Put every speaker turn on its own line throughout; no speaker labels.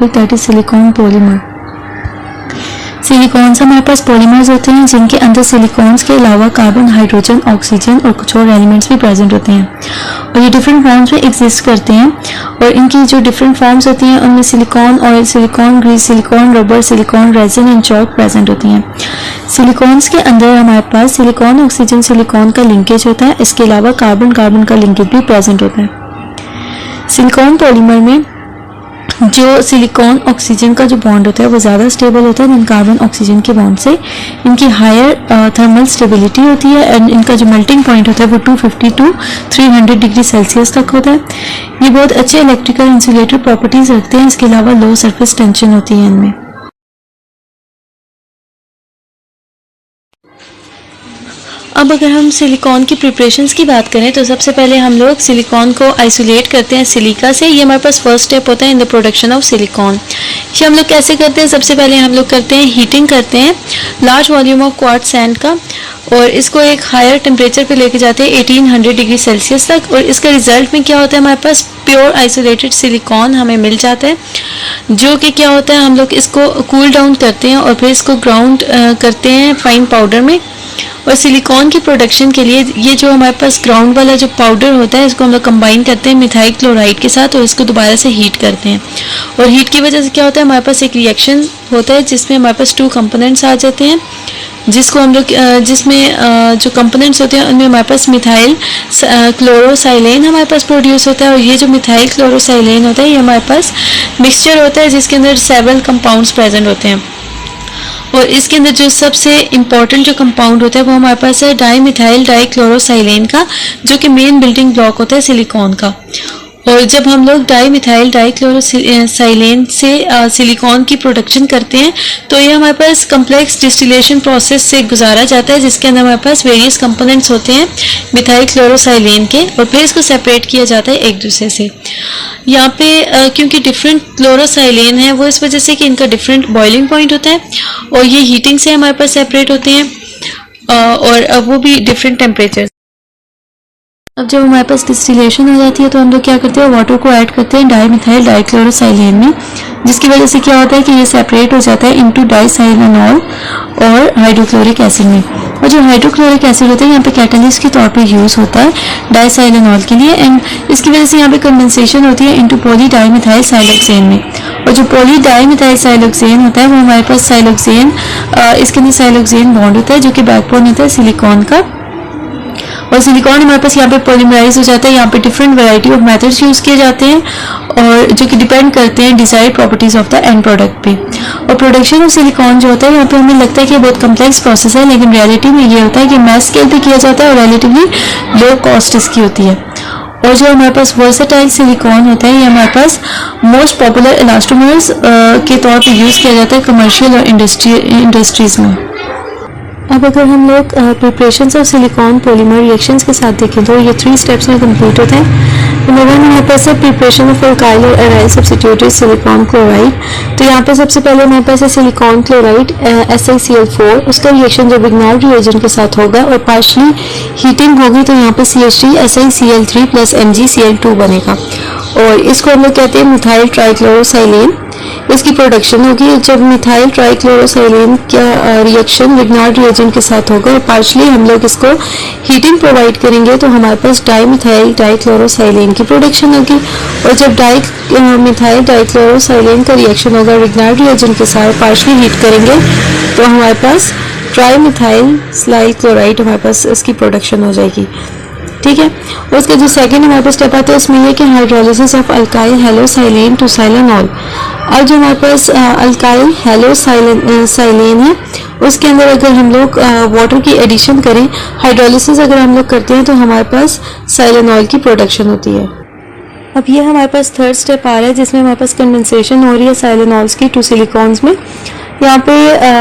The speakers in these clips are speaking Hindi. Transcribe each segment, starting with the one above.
That is silicon polymer. Silicones हमारे पास पॉलीमर्स होते हैं जिनके अंदर सिलिकॉन्स के अलावा कार्बन, हाइड्रोजन, ऑक्सीजन और कुछ और एलिमेंट्स भी प्रेजेंट होते हैं और ये डिफरेंट फॉर्म्स में एग्जिस्ट करते हैं। और इनकी जो डिफरेंट फॉर्म्स होती हैं उनमें silicone oil, silicone grease, silicone rubber, silicone resin and chalk present होती हैं। सिलिकॉन्स के अंदर हमारे पास सिलिकॉन ऑक्सीजन सिलिकॉन का लिंकेज होता है, इसके अलावा कार्बन कार्बन का लिंकेज भी प्रेजेंट होता है। सिलिकॉन पॉलीमर में जो सिलिकॉन ऑक्सीजन का जो बॉन्ड होता है वो ज़्यादा स्टेबल होता है देन कार्बन ऑक्सीजन के बॉन्ड से। इनकी हायर थर्मल स्टेबिलिटी होती है एंड इनका जो मेल्टिंग पॉइंट होता है वो 250 to 300 डिग्री सेल्सियस तक होता है। ये बहुत अच्छे इलेक्ट्रिकल इंसुलेटर प्रॉपर्टीज रखते हैं, इसके अलावा लो सरफेस टेंशन होती है इनमें। अब अगर हम सिलिकॉन की प्रिपरेशंस की बात करें तो सबसे पहले हम लोग सिलिकॉन को आइसोलेट करते हैं सिलिका से। ये हमारे पास फर्स्ट स्टेप होता है in the production of silicon. ये हम लोग कैसे करते हैं? सबसे पहले हम लोग करते हैं हीटिंग करते हैं large volume of quartz sand का और इसको एक हायर टेम्परेचर पे लेके जाते हैं 1800 डिग्री सेल्सियस तक। और इसके रिजल्ट में क्या होता है, हमारे पास प्योर आइसोलेटेड सिलिकॉन हमें मिल जाता है, जो कि क्या होता है हम लोग इसको कूल डाउन करते हैं और फिर इसको ग्राउंड करते हैं फाइन पाउडर में। और सिलिकॉन की प्रोडक्शन के लिए ये जो हमारे पास ग्राउंड वाला जो पाउडर होता है इसको हम लोग कंबाइन करते हैं मिथाइल क्लोराइड के साथ और इसको दोबारा से हीट करते हैं। और हीट की वजह से क्या होता है, हमारे पास एक रिएक्शन होता है जिसमें हमारे पास 2 कंपोनेंट्स आ जाते हैं, जिसको हम लोग जिसमें जो कंपोनेंट्स होते हैं उनमें हमारे पास मिथाइल क्लोरोसाइलेन हमारे पास प्रोड्यूस होता है। और ये जो मिथाइल क्लोरोसाइलेन होता है ये हमारे पास मिक्सचर होता है जिसके अंदर सेवरल कंपाउंड्स प्रेजेंट होते हैं। और इसके अंदर जो सबसे इम्पॉर्टेंट जो कंपाउंड होता है वो हमारे पास है डाईमिथाइल डाईक्लोरोसाइलेन का, जो कि मेन बिल्डिंग ब्लॉक होता है सिलिकॉन का। और जब हम लोग डाईमिथाइल डाईक्लोरोसाइलेन से सिलिकॉन की प्रोडक्शन करते हैं तो ये हमारे पास कम्प्लेक्स डिस्टिलेशन प्रोसेस से गुजारा जाता है जिसके अंदर हमारे पास वेरियस कंपोनेंट्स होते हैं मिथाइल क्लोरोसाइलेन के और फिर इसको सेपरेट किया जाता है एक दूसरे से। यहाँ पे क्योंकि डिफरेंट क्लोरोसाइलेन है वो इस वजह से कि इनका डिफरेंट बॉइलिंग पॉइंट होता है और ये हीटिंग से हमारे पास सेपरेट होते हैं और वो भी डिफरेंट टेम्परेचर। अब जब हमारे पास डिस्टिलेशन हो जाती है तो हम लोग क्या करते हैं, वाटर को ऐड करते हैं डाईमिथाइल डाईक्लोरोसाइलेन में, जिसकी वजह से क्या होता है कि ये सेपरेट हो जाता है इनटू डाईसाइलेनॉल और हाइड्रोक्लोरिक एसिड में। और जो हाइड्रोक्लोरिक एसिड होता है यहाँ पे कैटलिस्ट के तौर पे यूज़ होता है डाईसाइलेनॉल के लिए एंड इसकी वजह से यहाँ पे कंडेंसेशन होती है इनटू पॉली डाईमिथाइल साइलोक्सेन में। और जो पॉली डाईमिथाइल साइलोक्सेन होता है वो हमारे पास साइलोक्सेन इसके अंदर साइलोक्सेन बॉन्ड होता है जो कि बैकबोन होता है सिलिकॉन का। और सिलिकॉन हमारे पास यहाँ पे पॉलीमराइज हो जाता है। यहाँ पे different variety of methods use किए जाते हैं और जो कि डिपेंड करते हैं desired properties of the end product पे। और प्रोडक्शन ऑफ सिलिकॉन जो होता है यहाँ पे हमें लगता है कि बहुत कम्प्लेक्स प्रोसेस है, लेकिन रियलिटी में ये होता है कि मैस स्केल पे किया जाता है और रिलेटिवली लो कॉस्ट इसकी होती है। और जो हमारे पास वर्सेटाइल सिलिकॉन होता है ये हमारे पास मोस्ट पॉपुलर इलास्टोमर्स के तौर पर यूज़ किया जाता है कमर्शियल और इंडस्ट्रीज में। अब अगर हम लोग preparations of silicon polymer reactions के साथ देखें तो ये 3 स्टेप्स में कंप्लीट होते हैं। नंबर 1 हमारे पास है प्रिपरेशन ऑफ अल्काइल और एराइल सब्स्टिट्यूटेड सिलिकॉन क्लोराइड। तो यहाँ पे सबसे पहले हमारे पास है सिलिकॉन क्लोराइड SiCl4, उसका रिएक्शन जो विग्नार्ड रिएजेंट के साथ होगा और पार्शली हीटिंग होगी तो यहाँ पे CH3 SiCl3 प्लस MgCl2 बनेगा और इसको हम लोग कहते हैं मिथाइल ट्राइक्लोरोसाइलेन। इसकी प्रोडक्शन होगी जब मिथाइल ट्राइक्लोरोसाइलेन का रिएक्शन विग्नार्ड रिएजेंट के साथ होगा और पार्शली हम लोग इसको हीटिंग प्रोवाइड करेंगे तो हमारे पास डाईमिथाइल डाईक्लोरोसाइलेन की प्रोडक्शन होगी। और जब मिथाइल डाईक्लोरोसाइलेन का रिएक्शन होगा विग्नार्ड रिएजेंट के साथ पार्शली हीट करेंगे तो हमारे पास ट्राईमिथाइल स्लाइल क्लोराइड हमारे पास इसकी प्रोडक्शन हो जाएगी। ठीक है। और उसका जो सेकंड हमारे पास स्टेप आता है उसमें ये कि हाइड्रोलिसिस ऑफ अल्काइल हेलोसाइलेन टू साइलेनॉल। और जो हमारे पास अल्काइल हेलोसाइलेन है उसके अंदर अगर हम लोग वाटर की एडिशन करें, हाइड्रोलिसिस अगर हम लोग करते हैं तो हमारे पास साइलेनॉल की प्रोडक्शन होती है। अब ये हमारे पास थर्ड स्टेप आ रहा है जिसमें हमारे पास कंडेंसेशन हो रही है साइलेनॉल्स की 2 सिलिकॉन्स में। यहाँ पे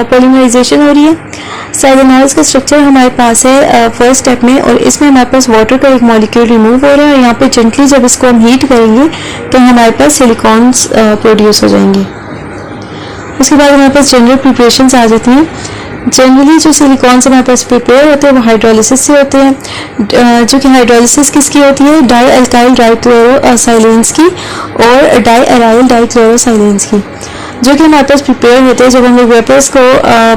पॉलीमराइजेशन हो रही है। साइलेनॉल्स का स्ट्रक्चर हमारे पास है फर्स्ट स्टेप में और इसमें हमारे पास वाटर का एक मॉलिक्यूल रिमूव हो रहा है। यहाँ पे जेंटली जब इसको हम हीट करेंगे तो हमारे पास सिलिकॉन्स प्रोड्यूस हो जाएंगे। उसके बाद हमारे पास जनरल प्रिपरेशंस आ जाती हैं। जनरली जो सिलिकॉन्स हमारे पास प्रिपेयर होते हैं वो हाइड्रोलिसिस से होते हैं, जो कि हाइड्रोलिसिस किसकी होती है, डाई अल्काइल डाइक्लोरोसाइलेंस की और डाई अराइल डाइक्लोरोसाइलेंस की, जो कि हमारे पास प्रिपेयर होते हैं जब हम लोग वेपर्स को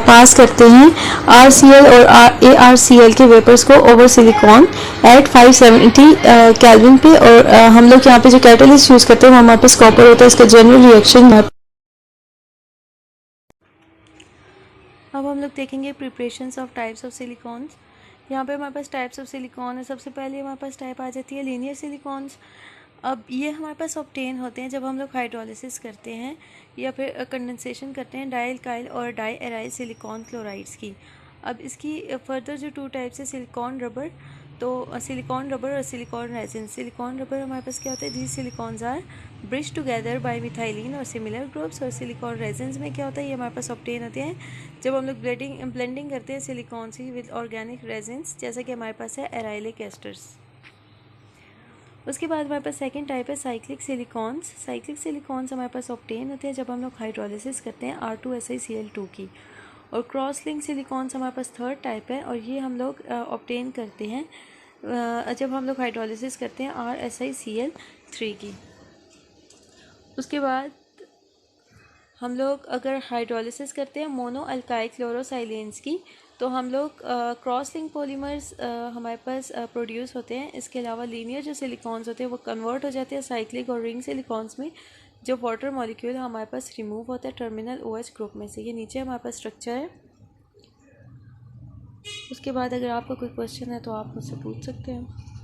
पास करते हैं RCl और ArCl के वेपर्स को ओवर सिलिकॉन एट 570 केल्विन पे, और हम लोग यहाँ पे जो कैटलिस्ट यूज़ करते हैं वो हमारे पास कॉपर होता है। इसका जनरल रिएक्शन अब हम लोग देखेंगे preparations of types of silicones. यहाँ पे हमारे पास टाइप्स ऑफ सिलिकॉन है। सबसे पहले हमारे पास टाइप आ जाती है लीनियर सिलिकॉन्स। अब ये हमारे पास ऑब्टेन होते हैं जब हम लोग हाइड्रोलिसिस करते हैं या फिर कंडेंसेशन करते हैं डाई अल्काइल और डाई एराइल सिलिकॉन क्लोराइड्स की। अब इसकी फर्दर जो टू टाइप्स है सिलिकॉन रबर, तो सिलिकॉन रबर और सिलिकॉन रेजिन। सिलिकॉन रबर हमारे पास क्या होता है, these silicones are bridge together by methylene और सिमिलर ग्रुप्स। और सिलिकॉन रेजिन्स में क्या होता है, ये हमारे पास ऑब्टेन होते हैं जब हम लोग ब्लेंडिंग करते हैं सिलिकॉन से विद ऑर्गेनिक रेजिन्स, जैसा कि हमारे पास है एराइलिक एस्टर्स। उसके बाद हमारे पास सेकंड टाइप है साइक्लिक सिलिकॉन्स। साइक्लिक सिलिकॉन्स हमारे पास ऑब्टेन होते हैं जब हम लोग हाइड्रोलिसिस करते हैं R2SiCl2 की। और क्रॉस लिंक सिलिकॉन्स हमारे पास थर्ड टाइप है, और ये हम लोग ऑब्टेन करते हैं जब हम लोग हाइड्रोलिसिस करते हैं RSiCl3 की। उसके बाद हम लोग अगर हाइड्रोलिसिस करते हैं मोनो अल्काइल क्लोरोसाइलेंस की, तो हम लोग क्रॉस लिंक पॉलीमर्स हमारे पास प्रोड्यूस होते हैं। इसके अलावा लीनियर जो सिलिकॉन्स होते हैं वो कन्वर्ट हो जाते हैं साइक्लिक और रिंग सिलिकॉन्स में, जो वाटर मॉलिक्यूल हमारे पास रिमूव होता है टर्मिनल OH ग्रुप में से। ये नीचे हमारे पास स्ट्रक्चर है। उसके बाद अगर आपका कोई क्वेश्चन है तो आप मुझसे पूछ सकते हैं।